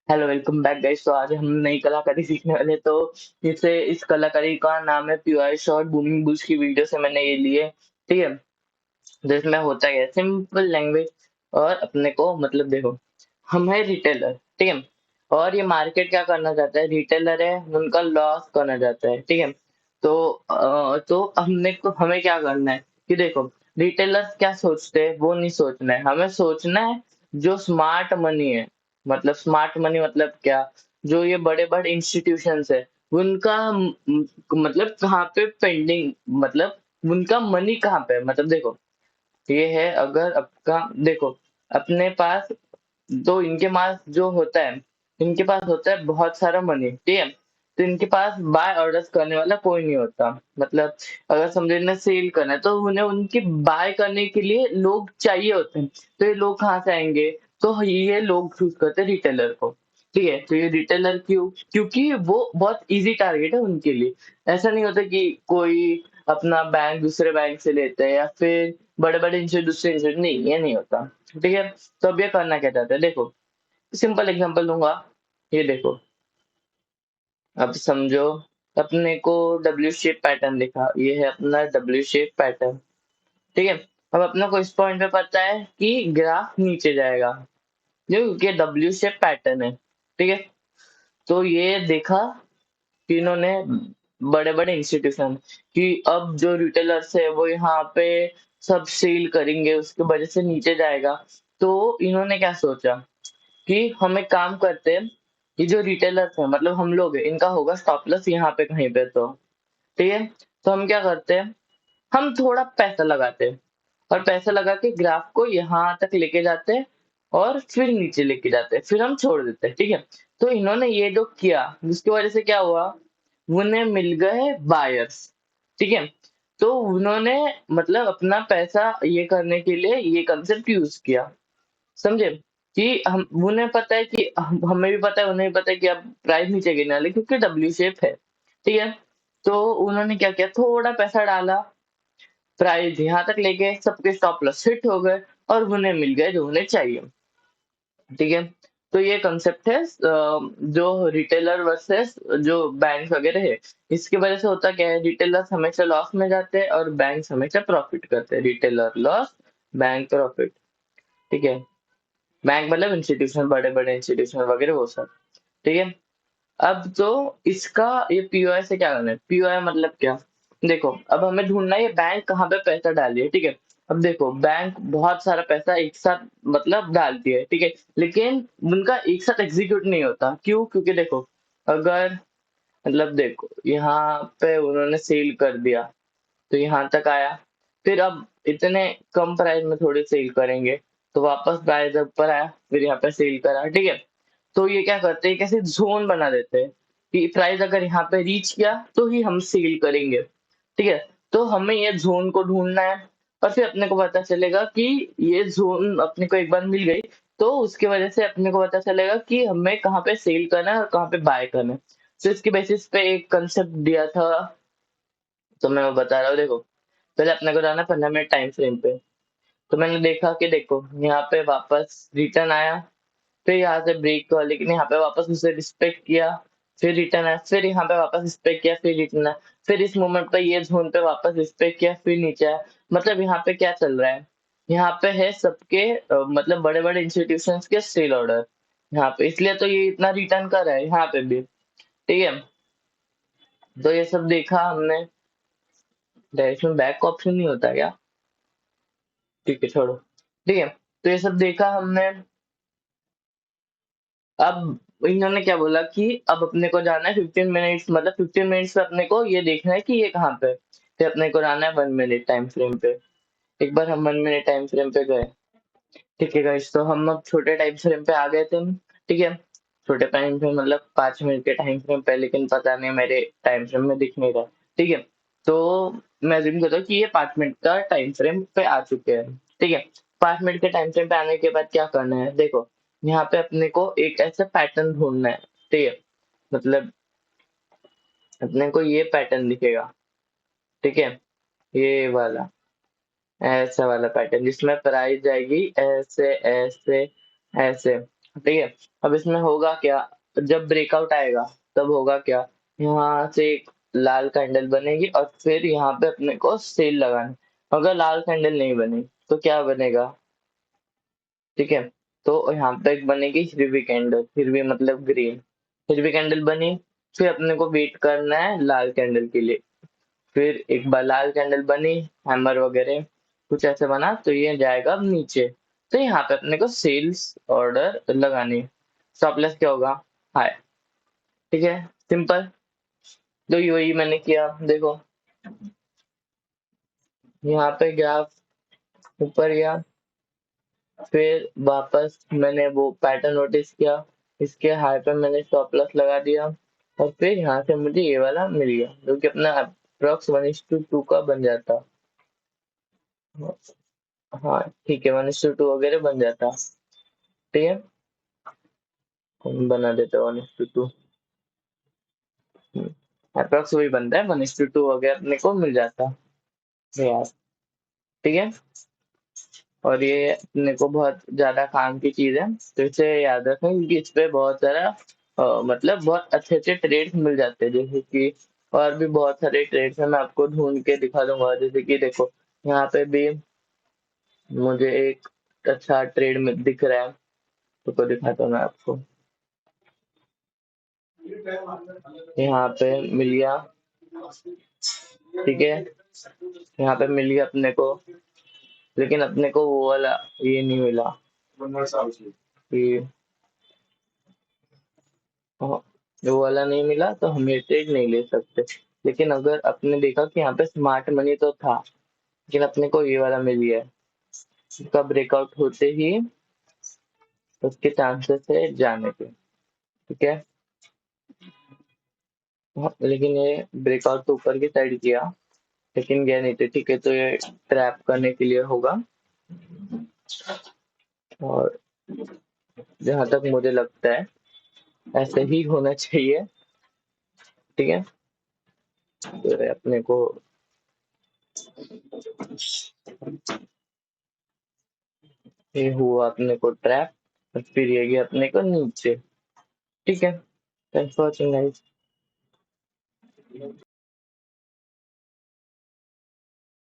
Hello, welcome back guys. तो आज हम नई कलाकारी सीखने वाले। तो इस कलाकारी का नाम है प्योर शॉट बूमिंग बुश की वीडियो से मैंने ये लिए। ठीक है। जिसमें होता है सिंपल लैंग्वेज। और अपने को मतलब देखो, हम है रिटेलर। ठीक है। और ये मार्केट क्या करना चाहता है, रिटेलर है उनका लॉस करना चाहता है। ठीक है। तो हमें क्या करना है कि देखो, रिटेलर्स क्या सोचते हैं वो नहीं सोचना है, हमें सोचना है जो स्मार्ट मनी है। मतलब स्मार्ट मनी मतलब क्या, जो ये बड़े बड़े इंस्टीट्यूशंस है उनका मतलब कहाँ पे पेंडिंग, मतलब उनका मनी कहाँ पे है। मतलब देखो, ये है अगर आपका देखो, अपने पास तो इनके पास जो होता है, इनके पास होता है बहुत सारा मनी। ठीक है। तो इनके पास बाय ऑर्डर्स करने वाला कोई नहीं होता। मतलब अगर समझो इन्हें सेल करना है तो उन्हें उनकी बाय करने के लिए लोग चाहिए होते हैं। तो ये लोग कहाँ से आएंगे, तो ये लोग चूज करते हैं रिटेलर को। ठीक है। तो ये रिटेलर क्योंकि वो बहुत इजी टारगेट है उनके लिए। ऐसा नहीं होता कि कोई अपना बैंक दूसरे बैंक से लेते हैं या फिर बड़े बड़े इंस्टीट्यूट दूसरे इंस्टीट्यूट, नहीं ये नहीं होता। ठीक है। तो अब ये करना क्या चाहते हैं, देखो सिंपल एग्जांपल दूंगा। ये देखो, अब समझो अपने को डब्ल्यू शेप पैटर्न दिखा, ये है अपना डब्ल्यू शेप पैटर्न। ठीक है। अब अपने को इस पॉइंट पे पता है कि ग्राफ नीचे जाएगा, क्योंकि डब्ल्यू शेप पैटर्न है। ठीक है। तो ये देखा कि इन्होंने बड़े-बड़े इंस्टीट्यूशन कि अब जो रिटेलर्स है वो यहाँ पे सब सेल करेंगे, उसकी वजह से नीचे जाएगा। तो इन्होंने क्या सोचा कि हम एक काम करते हैं, ये जो रिटेलर्स हैं मतलब हम लोग हैं, इनका होगा स्टॉप लॉस यहाँ पे कहीं पे। तो ठीक है। तो हम क्या करते हैं, हम थोड़ा पैसा लगाते हैं और पैसा लगा के ग्राफ को यहाँ तक लेके जाते हैं और फिर नीचे लेके जाते हैं, फिर हम छोड़ देते हैं। ठीक है। तो इन्होंने ये जो किया जिसकी वजह से क्या हुआ, उन्हें मिल गए बायर्स। ठीक है। तो उन्होंने मतलब अपना पैसा ये करने के लिए ये कंसेप्ट यूज किया, समझे। कि हम उन्हें पता है कि हमें भी पता है उन्हें भी पता है कि अब प्राइस नीचे गिरने वाली क्योंकि डब्ल्यू शेप है। ठीक है। तो उन्होंने क्या किया, थोड़ा पैसा डाला, प्राइस यहाँ तक ले गए, सबके स्टॉप लॉस हिट हो गए और उन्हें मिल गए जो उन्हें चाहिए। ठीक है। तो ये कंसेप्ट है जो रिटेलर वर्सेस जो बैंक वगैरह है। इसकी वजह से होता क्या है, रिटेलर्स हमेशा लॉस में जाते हैं और बैंक हमेशा प्रॉफिट करते हैं। Retailer loss, bank profit. ठीक है। बैंक मतलब इंस्टीट्यूशन, बड़े बड़े इंस्टीट्यूशन वगैरह वो सब। ठीक है। अब तो इसका ये पीओआई से क्या करना है, पीओआई मतलब क्या, देखो अब हमें ढूंढना है ये बैंक कहाँ पे पैसा डाली है। ठीक है। अब देखो बैंक बहुत सारा पैसा एक साथ मतलब डालती है। ठीक है। लेकिन उनका एक साथ एग्जीक्यूट नहीं होता, क्यों, क्योंकि देखो अगर मतलब देखो यहाँ पे उन्होंने सेल कर दिया तो यहाँ तक आया, फिर अब इतने कम प्राइस में थोड़ी सेल करेंगे, तो वापस प्राइस ऊपर आया, फिर यहाँ पे सेल करा। ठीक है। तो ये क्या करते हैं, कैसे जोन बना देते हैं कि प्राइस अगर यहाँ पे रीच किया तो ही हम सेल करेंगे। ठीक है। तो हमें ये जोन को ढूंढना है और फिर अपने को पता चलेगा कि ये जोन अपने को एक बार मिल गई तो उसकी वजह से अपने को पता चलेगा कि हमें कहाँ पे सेल करना है और कहाँ पे बाय करना है। तो इसके बेसिस पे एक कंसेप्ट दिया था, तो मैं वो बता रहा हूँ। देखो पहले अपने को जाना है 15 मिनट टाइम फ्रेम पे। तो मैंने देखा कि देखो यहाँ पे वापस रिटर्न आया, फिर यहाँ से ब्रेक हुआ लेकिन यहाँ पे वापस उसे रिस्पेक्ट किया, फिर रिटर्न आया, फिर यहाँ पे वापस रिस्पेक्ट किया, फिर रिटर्न आया, फिर इस मोमेंट पे ये जोन पे वापस रिस्पेक्ट किया, फिर नीचे आया। मतलब यहाँ पे क्या चल रहा है, यहाँ पे है सबके मतलब बड़े बड़े इंस्टीट्यूशंस के सेल ऑर्डर यहाँ पे, इसलिए तो ये इतना रिटर्न कर रहा है यहाँ पे भी। ठीक है। तो ये सब देखा हमने। डायरेक्शन बैक का ऑप्शन नहीं होता क्या, ठीक है छोड़ो। ठीक है। तो ये सब देखा हमने। अब इन्होंने क्या बोला कि अब अपने को जाना है 15 मिनट्स, मतलब 15 मिनट्स में अपने को ये देखना है कि ये कहाँ पे है। फिर अपने को जाना है 1 मिनट टाइम फ्रेम पे। एक बार हम 1 मिनट टाइम फ्रेम पे गए। ठीक है गाइस, तो हम अब छोटे टाइम फ्रेम पे आ गए थे। ठीक है। छोटे टाइम फ्रेम मतलब 5 मिनट के टाइम फ्रेम पे, लेकिन पता नहीं मेरे टाइम फ्रेम में दिख नहीं रहा। ठीक है। तो मैं अज्यूम करता हूँ कि ये 5 मिनट का टाइम फ्रेम पे आ चुके हैं। ठीक है। 5 मिनट के टाइम फ्रेम पे आने के बाद क्या करना है, देखो यहाँ पे अपने को एक ऐसा पैटर्न ढूंढना है। ठीक है। मतलब अपने को ये पैटर्न दिखेगा। ठीक है। ये वाला, ऐसा वाला पैटर्न जिसमें प्राइस जाएगी ऐसे ऐसे ऐसे। ठीक है। अब इसमें होगा क्या, जब ब्रेकआउट आएगा तब होगा क्या, यहाँ से एक लाल कैंडल बनेगी और फिर यहाँ पे अपने को सेल लगाना। अगर लाल कैंडल नहीं बनी तो क्या बनेगा, ठीक है। तो यहाँ पे एक बनेगी हिरवी कैंडल, हिरवी मतलब ग्रीन, हिरवी कैंडल बनी, फिर अपने को वेट करना है लाल कैंडल के लिए। फिर एक बार लाल कैंडल बनी, हैमर वगैरह कुछ ऐसे बना तो ये जाएगा अब नीचे। तो यहाँ पे अपने को सेल्स ऑर्डर लगानी है। स्टॉप लॉस क्या होगा, हाई। ठीक है, सिंपल। तो वही मैंने किया, देखो यहाँ पे ग्राफ ऊपर गया, फिर वापस मैंने वो पैटर्न नोटिस किया, इसके हाई पे मैंने स्टॉप लॉस लगा दिया, और फिर यहाँ से मुझे ये वाला मिल गया जो कि अपना अप्रॉक्स 1:2 का बन जाता। हाँ ठीक है, 1:2 वगैरह बन जाता। ठीक है, हम बना देते 1:2। अप्रॉक्स वही बनता है, 1:2 वगैरह अपने को मिल जाता है यार। ठीक है, और ये अपने को बहुत ज्यादा काम की चीज है, तो इसे याद रखें क्योंकि इस पे बहुत सारा मतलब बहुत अच्छे अच्छे ट्रेड्स मिल जाते हैं, जैसे कि और भी बहुत सारे ट्रेड्स हैं, मैं आपको ढूंढ के दिखा दूंगा। जैसे कि देखो यहाँ पे भी मुझे एक अच्छा ट्रेड में दिख रहा है, तो दिखाता हूँ मैं आपको। यहाँ पे मिल गया, ठीक है, यहाँ पे मिल गया अपने को, लेकिन अपने को वो वाला ये नहीं मिला कि हाँ, वो वाला नहीं मिला तो हम ये ट्रेड नहीं ले सकते। लेकिन अगर अपने देखा कि यहाँ पे स्मार्ट मनी तो था, लेकिन अपने को ये वाला मिल गया है, इसका ब्रेकआउट होते ही उसके चांसेस है जाने के। ठीक है, हाँ, लेकिन ये ब्रेकआउट तो ऊपर की साइड किया, लेकिन गया नहीं थे। ठीक है, तो ये ट्रैप करने के लिए होगा, और जहां तक मुझे लगता है ऐसे ही होना चाहिए। ठीक है, तो अपने को ये हुआ अपने को ट्रैप, और फिर ये गया अपने को नीचे। ठीक है, थैंक्स फॉर वॉचिंग गाइस।